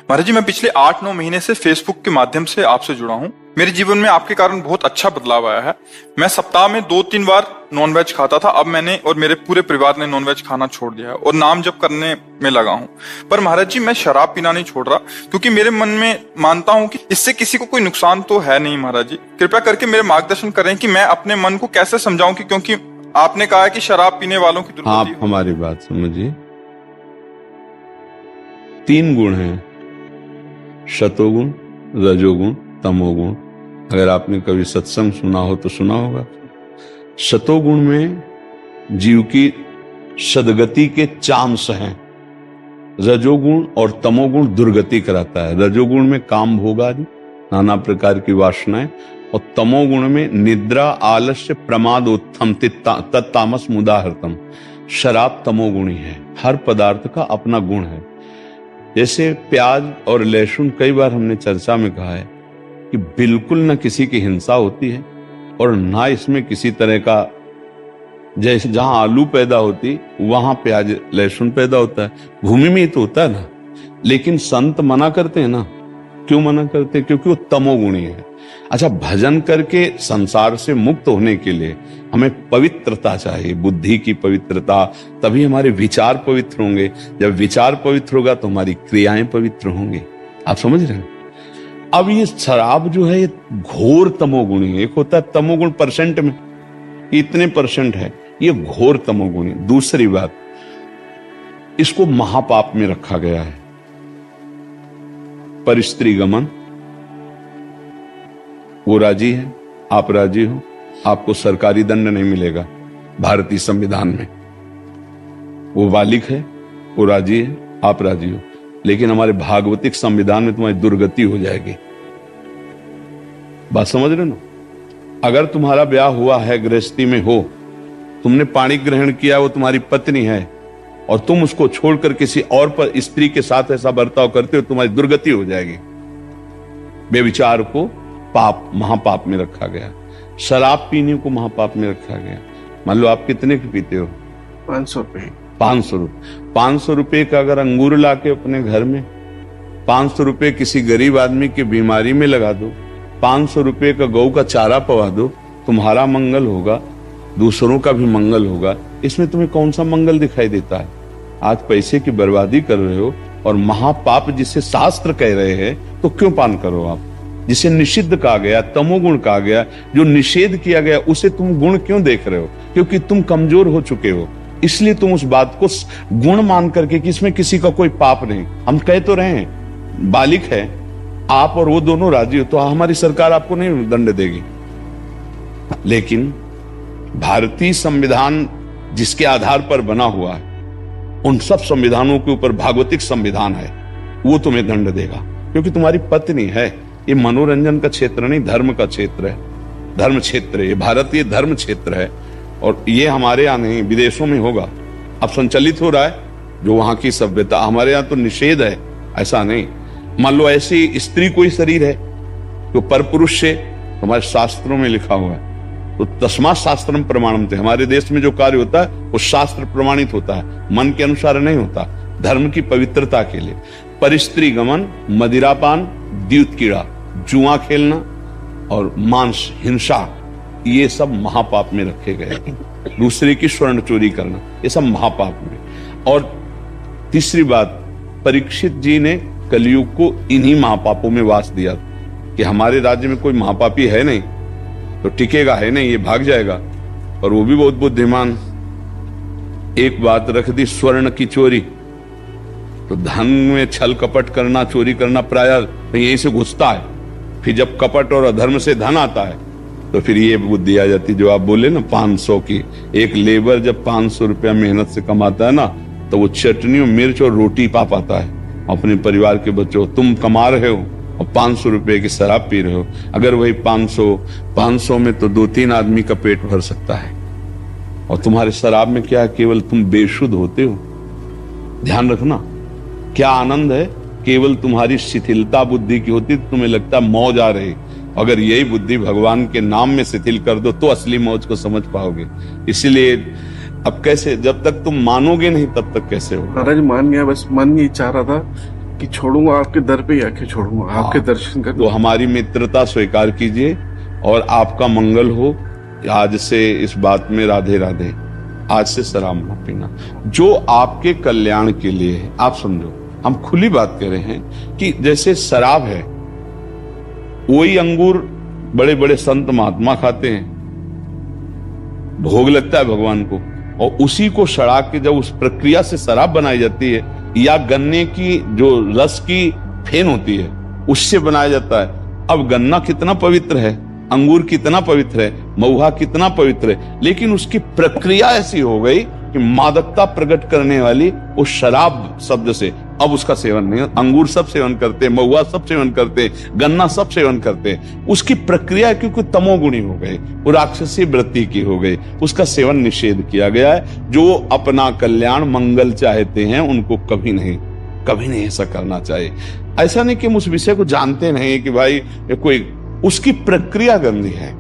महाराज जी, मैं पिछले 8-9 महीने से फेसबुक के माध्यम से आपसे जुड़ा हूँ। मेरे जीवन में आपके कारण बहुत अच्छा बदलाव आया है। मैं सप्ताह में 2-3 बार नॉनवेज खाता था, अब मैंने और मेरे पूरे परिवार ने नॉनवेज खाना छोड़ दिया है और नाम जप करने में लगा हूँ। पर महाराज जी, मैं शराब पीना नहीं छोड़ रहा, क्योंकि मेरे मन में मानता हूँ कि इससे किसी को कोई नुकसान तो है नहीं। महाराज जी, कृपया करके मेरे मार्गदर्शन करें कि मैं अपने मन को कैसे समझाऊं, क्योंकि आपने कहा है कि शराब पीने वालों की दुर्गति। आप हमारी बात समझिए। 3 गुण हैं, शतोगुण, रजोगुण, तमोगुण। अगर आपने कभी सत्संग सुना हो तो सुना होगा। शतोगुण में जीव की सदगति के चांस हैं। रजोगुण और तमोगुण दुर्गति कराता है। रजोगुण में काम भोग आदि नाना प्रकार की वासनाएं, और तमोगुण में निद्रा, आलस्य, प्रमाद, उत्थम, तत्तामस मुदाहर्तम। शराब तमोगुणी है। हर पदार्थ का अपना गुण है। जैसे प्याज और लहसुन, कई बार हमने चर्चा में कहा है कि बिल्कुल न किसी की हिंसा होती है और ना इसमें किसी तरह का, जैसे जहां आलू पैदा होती वहां प्याज लहसुन पैदा होता है, भूमि में ही तो होता है ना। लेकिन संत मना करते हैं ना। क्यों मना करते हैं? क्योंकि वो तमोगुणी है। अच्छा, भजन करके संसार से मुक्त होने के लिए हमें पवित्रता चाहिए, बुद्धि की पवित्रता, तभी हमारे विचार पवित्र होंगे। जब विचार पवित्र होगा तो हमारी क्रियाएं पवित्र होंगी। आप समझ रहे हैं? अब ये शराब जो है ये घोर तमोगुणी है। एक होता है तमोगुण परसेंट में, इतने परसेंट है, ये घोर तमोगुणी। दूसरी बात, इसको महापाप में रखा गया है। परिस्त्री गमन, वो राजी है, आप राजी हो, आपको सरकारी दंड नहीं मिलेगा भारतीय संविधान में। वो बालिक है, वो राजी है, आप राजी हो, लेकिन हमारे भागवतिक संविधान में तुम्हारी दुर्गति हो जाएगी। बात समझ रहे ना? अगर तुम्हारा ब्याह हुआ है, गृहस्थी में हो, तुमने पाणी ग्रहण किया, वो तुम्हारी पत्नी है और तुम उसको छोड़कर किसी और पर, स्त्री के साथ ऐसा बर्ताव करते हो, तुम्हारी दुर्गति हो जाएगी। बेविचार को पाप, महापाप में रखा गया। शराब पीने को महापाप में रखा गया। मान लो आप कितने की पीते हो? 500 रुपए। 500 रुपए। 500 रुपए का अगर अंगूर लाके अपने घर में, 500 रुपए किसी गरीब आदमी की बीमारी में लगा दो, 500 रुपए का गौ का चारा पवा दो, तुम्हारा मंगल होगा, दूसरों का भी मंगल होगा। इसमें तुम्हें कौन सा मंगल दिखाई देता है? आज पैसे की बर्बादी कर रहे हो, और महापाप जिसे शास्त्र कह रहे हैं, तो क्यों पान करो आप? जिसे निषिद्ध कहा गया, तमोगुण कहा गया, जो निषेध किया गया, उसे तुम गुण क्यों देख रहे हो? क्योंकि तुम कमजोर हो चुके हो, इसलिए तुम उस बात को गुण मान करके कि इसमें किसी का कोई पाप नहीं। हम कह तो रहे हैं, बालिक है, आप और वो दोनों राजी हो, तो हमारी सरकार आपको नहीं दंड देगी। लेकिन भारतीय संविधान जिसके आधार पर बना हुआ है, उन सब संविधानों के ऊपर भागवतिक संविधान है, वो तुम्हें दंड देगा, क्योंकि तुम्हारी पत्नी है। ये मनोरंजन का क्षेत्र नहीं, धर्म का क्षेत्र है। धर्म क्षेत्र है ये, भारतीय धर्म क्षेत्र है। और ये हमारे यहाँ नहीं, विदेशों में होगा। अब संचालित हो रहा है जो वहां की सभ्यता। हमारे यहाँ तो निषेध है, ऐसा नहीं। मान लो ऐसी स्त्री कोई शरीर है जो परपुरुष से, हमारे शास्त्रों में लिखा हुआ है, तो तस्मात् शास्त्रम प्रमाणम थे। हमारे देश में जो कार्य होता है वो शास्त्र प्रमाणित होता है, मन के अनुसार नहीं होता, धर्म की पवित्रता के लिए। परिस्त्री गमन, मदिरापान, द्यूत कीड़ा, जुआ खेलना और मांस, हिंसा, ये सब महापाप में रखे गए। दूसरे की स्वर्ण चोरी करना, ये सब महापाप में। और तीसरी बात, परीक्षित जी ने कलयुग को इन्हीं महापापों में वास दिया कि हमारे राज्य में कोई महापापी है नहीं तो टिकेगा, है नहीं, ये भाग जाएगा। और वो भी बहुत बुद्धिमान। एक बात रख दी, स्वर्ण की चोरी, तो धन में छल कपट करना, चोरी करना प्रायः यहीं से घुसता है। फिर जब कपट और अधर्म से धन आता है तो फिर ये बुद्धि आ जाती, जो आप बोले ना 500 की। एक लेबर जब 500 रुपया मेहनत से कमाता है ना, तो वो चटनी और मिर्च और रोटी पा पाता है अपने परिवार के बच्चों। तुम कमा रहे हो और 500 रुपए की शराब पी रहे हो। अगर वही 500 में तो 2-3 आदमी का पेट भर सकता है। और तुम्हारे शराब में क्या है? केवल तुम बेशुद्ध होते हो। ध्यान रखना, क्या आनंद है, केवल तुम्हारी शिथिलता बुद्धि की होती, तो तुम्हें लगता मौज आ रही। अगर यही बुद्धि भगवान के नाम में शिथिल कर दो तो असली मौज को समझ पाओगे। इसलिए अब कैसे, जब तक तुम मानोगे नहीं तब तक कैसे होगा? महाराज मान गया, बस मन ये चाह रहा था कि छोड़ूंगा, आपके दर पे ही आके छोड़ूंगा, आपके दर्शन कर। तो हमारी मित्रता स्वीकार कीजिए और आपका मंगल हो। आज से इस बात में राधे राधे। आज से शराब ना पीना, जो आपके कल्याण के लिए है। आप समझो, हम खुली बात कर रहे हैं कि जैसे शराब है, वही अंगूर बड़े बड़े संत महात्मा खाते हैं, भोग लगता है भगवान को, और उसी को सड़ा के जब उस प्रक्रिया से शराब बनाई जाती है, या गन्ने की जो रस की फेन होती है उससे बनाया जाता है। अब गन्ना कितना पवित्र है, अंगूर कितना पवित्र है, महुआ कितना पवित्र है, लेकिन उसकी प्रक्रिया ऐसी हो गई कि मादकता प्रकट करने वाली उस शराब शब्द से अब उसका सेवन नहीं। अंगूर सब सेवन करते, महुआ सब सेवन करते, गन्ना सब सेवन करते। उसकी प्रक्रिया क्योंकि तमोगुणी हो गई, वो राक्षसी वृत्ति की हो गई, उसका सेवन निषेध किया गया है। जो अपना कल्याण मंगल चाहते हैं उनको कभी नहीं ऐसा करना चाहिए। ऐसा नहीं कि हम उस विषय को जानते नहीं कि भाई कोई, उसकी प्रक्रिया गंदी है,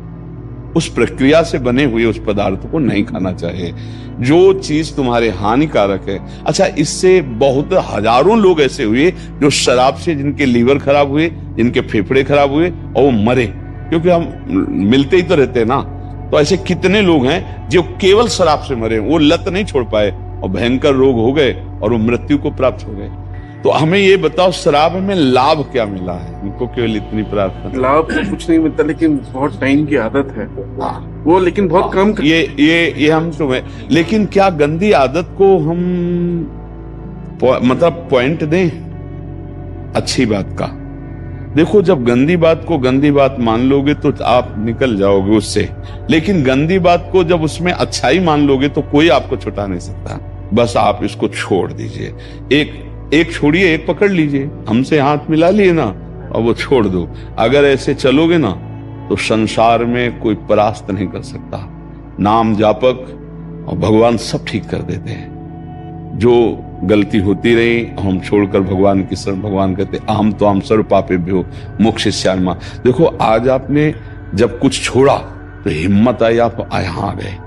उस प्रक्रिया से बने हुए उस पदार्थ को नहीं खाना चाहिए। जो चीज तुम्हारे हानिकारक है, अच्छा इससे बहुत हजारों लोग ऐसे हुए जो शराब से जिनके लीवर खराब हुए, जिनके फेफड़े खराब हुए और वो मरे, क्योंकि हम मिलते ही तो रहते हैं ना। तो ऐसे कितने लोग हैं जो केवल शराब से मरे, वो लत नहीं छोड़ पाए और भयंकर रोग हो गए और वो मृत्यु को प्राप्त हो गए। तो हमें ये बताओ, शराब में लाभ क्या मिला है? उनको केवल इतनी प्रार्थना। लाभ तो कुछ नहीं मिलता, लेकिन बहुत टाइम की आदत है वो, लेकिन बहुत कम। ये हम तुम्हें, लेकिन क्या गंदी आदत को हम मतलब पॉइंट दें अच्छी बात का? देखो, जब गंदी बात को गंदी बात मान लोगे तो आप निकल जाओगे उससे, लेकिन गंदी बात को जब उसमें अच्छाई मान लोगे तो कोई आपको छुटा नहीं सकता। बस आप इसको छोड़ दीजिए, एक छोड़िए, एक पकड़ लीजिए, हमसे हाथ मिला लिए ना और वो छोड़ दो। अगर ऐसे चलोगे ना तो संसार में कोई परास्त नहीं कर सकता। नाम जापक और भगवान सब ठीक कर देते हैं। जो गलती होती रही हम छोड़कर भगवान की शरण, भगवान कहते अहम तो हम सर्व पापेभ्यो मोक्षयिष्यामि। देखो, आज आपने जब कुछ छोड़ा तो हिम्मत आई, आप यहाँ आ गए,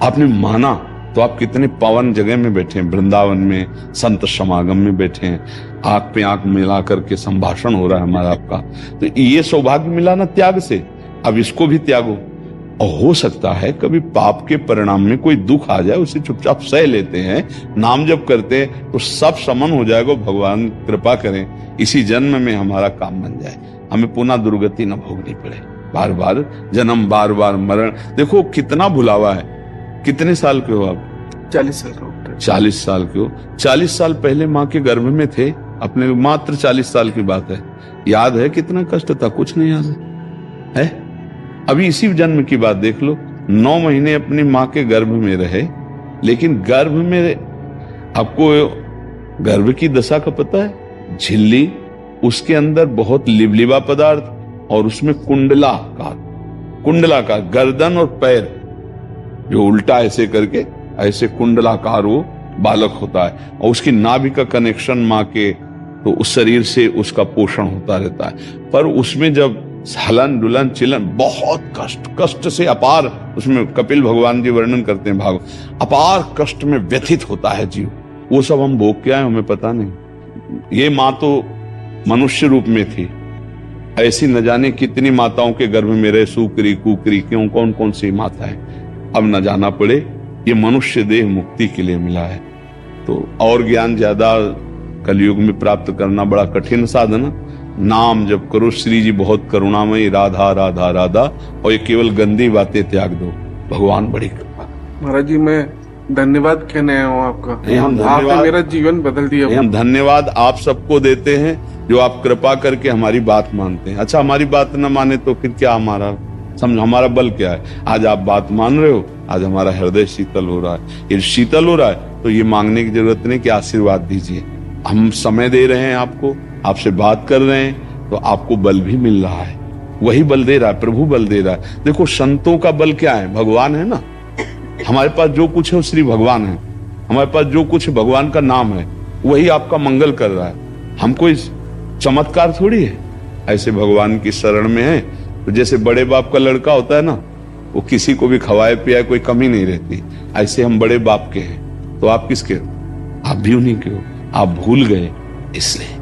आपने माना, तो आप कितने पावन जगह में बैठे हैं, वृंदावन में संत समागम में बैठे हैं, आंख पे आंख मिला करके संभाषण हो रहा है हमारा आपका। तो ये सौभाग्य मिला ना त्याग से, अब इसको भी त्यागो। और हो सकता है कभी पाप के परिणाम में कोई दुख आ जाए, उसे चुपचाप सह लेते हैं, नाम जप करते हैं तो सब समन हो जाएगा। भगवान कृपा करें इसी जन्म में हमारा काम बन जाए, हमें पुनः दुर्गति न भोगनी पड़े, बार बार जन्म, बार बार मरण। देखो कितना भुलावा है। कितने साल के हो आप? 40 साल का। 40 साल के हो। 40 साल पहले माँ के गर्भ में थे अपने, मात्र 40 साल की बात है। याद है कितना कष्ट था? कुछ नहीं याद है? अभी इसी जन्म की बात देख लो, 9 महीने अपनी माँ के गर्भ में रहे, लेकिन गर्भ में आपको गर्भ की दशा का पता है? झिल्ली, उसके अंदर बहुत लिबलिबा पदार्थ और उसमें कुंडलाकार गर्दन और पैर जो उल्टा ऐसे करके ऐसे कुंडलाकार वो बालक होता है, और उसकी नाभि का कनेक्शन माँ के तो उस शरीर से उसका पोषण होता रहता है। पर उसमें जब हलन डुलन चिलन, बहुत कष्ट से अपार, उसमें कपिल भगवान जी वर्णन करते हैं भाग, अपार कष्ट में व्यथित होता है जीव। वो सब हम भोग के आए, हमें पता नहीं। ये माँ तो मनुष्य रूप में थी, ऐसी न जाने कितनी माताओं के गर्भ में रहे, सुकरी कुकरी क्यों, कौन कौन सी माता है, अब न जाना पड़े। ये मनुष्य देह मुक्ति के लिए मिला है। तो और ज्ञान ज्यादा कलयुग में प्राप्त करना बड़ा कठिन साधन। नाम जप करो, श्री जी बहुत करुणामयी, राधा राधा राधा, और ये केवल गंदी बातें त्याग दो, भगवान बड़ी कृपा। महाराज जी, मैं धन्यवाद कहने आया हूँ आपका। आपने मेरा जीवन बदल दिया। हम धन्यवाद आप सबको देते हैं जो आप कृपा करके हमारी बात मानते हैं। अच्छा, हमारी बात न माने तो फिर क्या हमारा समझो, हमारा बल क्या है? आज आप बात मान रहे हो, आज हमारा हृदय शीतल हो रहा है। ये शीतल हो रहा है तो ये मांगने की जरूरत नहीं कि आशीर्वाद दीजिए। हम समय दे रहे हैं आपको, आपसे बात कर रहे हैं, तो आपको बल भी मिल रहा है। वही बल दे रहा है, प्रभु बल दे रहा है। देखो, संतों का बल क्या है? भगवान है ना। हमारे पास जो कुछ है वो श्री भगवान है, हमारे पास जो कुछ भगवान का नाम है, वही आपका मंगल कर रहा है। हम कोई चमत्कार थोड़ी है, ऐसे भगवान की शरण में है। तो जैसे बड़े बाप का लड़का होता है ना, वो किसी को भी खवाए पियाए कोई कमी नहीं रहती। ऐसे हम बड़े बाप के हैं, तो आप किसके हो? आप भी उन्हीं के हो। आप भूल गए, इसलिए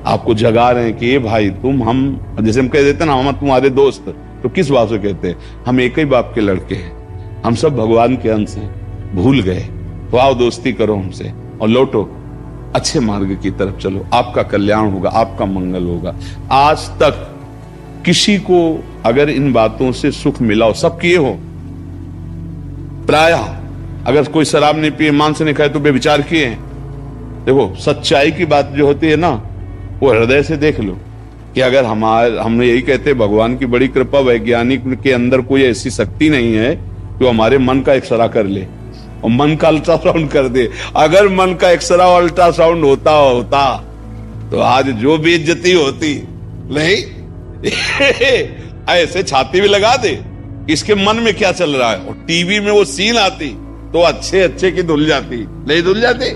आपको जगा रहे हैं कि ये भाई तुम हम, जैसे हम कह देते ना हम तुम्हारे दोस्त, तो किस बात से कहते हैं? हम एक ही बाप के लड़के हैं, हम सब भगवान के अंश हैं। भूल गए तो आओ दोस्ती करो हमसे और लौटो, अच्छे मार्ग की तरफ चलो, आपका कल्याण होगा, आपका मंगल होगा। आज तक किसी को अगर इन बातों से सुख मिला हो, सब किए हो प्रायः, अगर कोई शराब नहीं पिए, मांस नहीं खाए तो बेविचार किए हैं। देखो सच्चाई की बात जो होती है ना, वो हृदय से देख लो कि अगर हमने यही कहते हैं भगवान की बड़ी कृपा, वैज्ञानिक के अंदर कोई ऐसी शक्ति नहीं है कि वो हमारे मन का एक्सरा कर ले और मन का अल्ट्रासाउंड कर दे। अगर मन का एक्सरा और अल्ट्रासाउंड होता तो आज जो बेइज्जती होती नहीं ऐसे छाती भी लगा दे इसके मन में क्या चल रहा है, और टीवी में वो सीन आती तो अच्छे की धुल जाती, नहीं धुल जाती।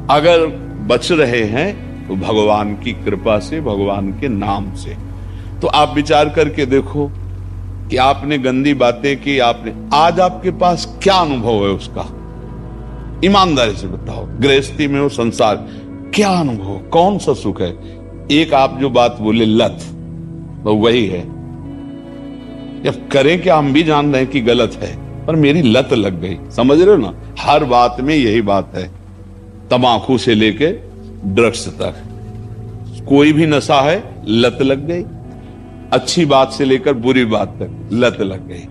अगर बच रहे हैं तो भगवान की कृपा से, भगवान के नाम से। तो आप विचार करके देखो कि आपने गंदी बातें की, आपने, आज आपके पास क्या अनुभव है उसका? ईमानदारी से बताओ, गृहस्थी में हो, संसार, क्या अनुभव, कौन सा सुख है? एक आप जो बात बोले लत, तो वही है। जब करें क्या, हम भी जान रहे हैं कि गलत है, पर मेरी लत लग गई। समझ रहे हो ना, हर बात में यही बात है, तंबाकू से लेके ड्रग्स तक, कोई भी नशा है, लत लग गई। अच्छी बात से लेकर बुरी बात तक लत लग गई।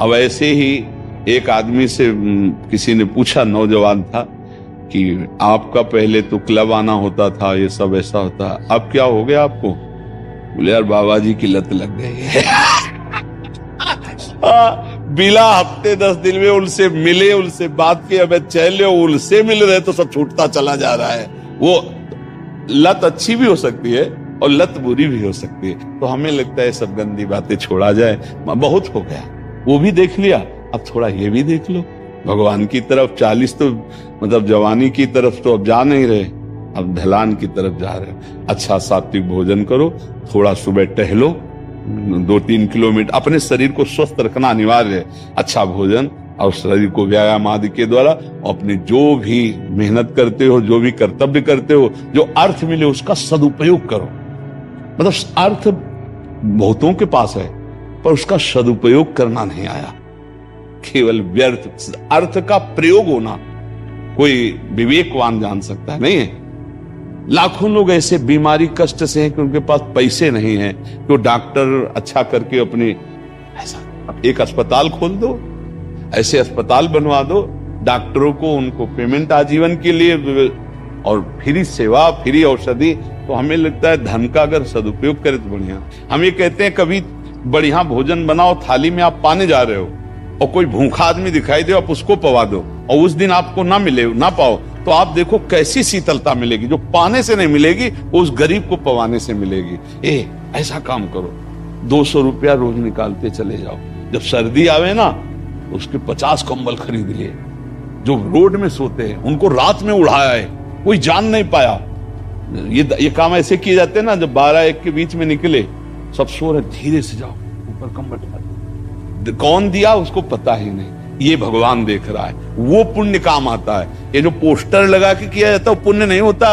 अब ऐसे ही एक आदमी से किसी ने पूछा, नौजवान था, कि आपका पहले तो क्लब आना होता था, ये सब ऐसा होता, अब क्या हो गया आपको? बोले यार बाबा जी की लत लग गई है। बिना हफ्ते 10 दिन में उनसे मिले, उनसे बात की, अब चले उनसे मिल रहे तो सब छूटता चला जा रहा है। वो लत अच्छी भी हो सकती है और लत बुरी भी हो सकती है। तो हमें लगता है सब गंदी बातें छोड़ा जाए, बहुत हो गया, वो भी देख लिया, अब थोड़ा ये भी देख लो भगवान की तरफ। 40 तो मतलब जवानी की तरफ तो अब जा नहीं रहे, अब ढलान की तरफ जा रहे हो। अच्छा सात्विक भोजन करो, थोड़ा सुबह टहलो, 2-3 किलोमीटर, अपने शरीर को स्वस्थ रखना अनिवार्य है। अच्छा भोजन और शरीर को व्यायाम आदि के द्वारा अपने जो भी मेहनत करते हो, जो भी कर्तव्य करते हो, जो अर्थ मिले उसका सदुपयोग करो। मतलब अर्थ बहुतों के पास है पर उसका सदुपयोग करना नहीं आया, केवल व्यर्थ। अर्थ का प्रयोग होना कोई विवेकवान जान सकता है, नहीं है। लाखों लोग ऐसे बीमारी कष्ट से हैं कि उनके पास पैसे नहीं हैं, तो डॉक्टर अच्छा करके अपने ऐसा एक अस्पताल खोल दो, ऐसे अस्पताल बनवा दो, डॉक्टरों को उनको पेमेंट आजीवन के लिए और फ्री सेवा, फ्री औषधि। तो हमें लगता है धन का अगर सदुपयोग करे तो बढ़िया। हम ये कहते हैं कभी बढ़िया भोजन बनाओ, थाली में आप पाने जा रहे हो और कोई भूखा आदमी दिखाई दे, आप उसको पवा दो, और उस दिन आपको ना मिले, ना पाओ, तो आप देखो कैसी शीतलता मिलेगी, जो पाने से नहीं मिलेगी वो उस गरीब को पवाने से मिलेगी। ऐसा काम करो, 200 रुपया रोज निकालते चले जाओ। जब सर्दी आवे ना, उसके 50 कंबल खरीद लिए। जो रोड में सोते हैं उनको रात में उड़ाया है, कोई जान नहीं पाया। ये काम ऐसे किए जाते हैं ना, जब 12-1 के बीच में निकले, सब सो रहे, धीरे से जाओ, ऊपर कंबल डाल, कौन दिया उसको पता ही नहीं, ये भगवान देख रहा है, वो पुण्य काम आता है। ये जो पोस्टर लगा के किया जाता है वो पुण्य नहीं होता,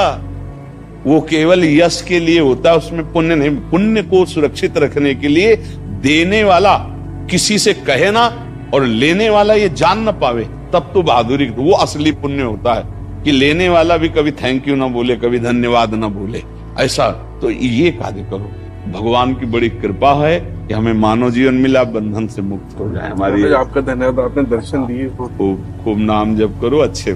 वो केवल यश के लिए होता है, उसमें पुण्य नहीं। पुण्य को सुरक्षित रखने के लिए देने वाला किसी से कहे ना और लेने वाला ये जान ना पावे, तब तो बहादुरी, वो असली पुण्य होता है कि लेने वाला भी कभी थैंक यू ना बोले, कभी धन्यवाद ना बोले। ऐसा तो ये कार्य करो। भगवान की बड़ी कृपा है कि हमें मानव जीवन मिला, बंधन से मुक्त हो जाए हमारी। आपका धन्यवाद, आपने दर्शन दिए। खूब नाम जप करो, अच्छे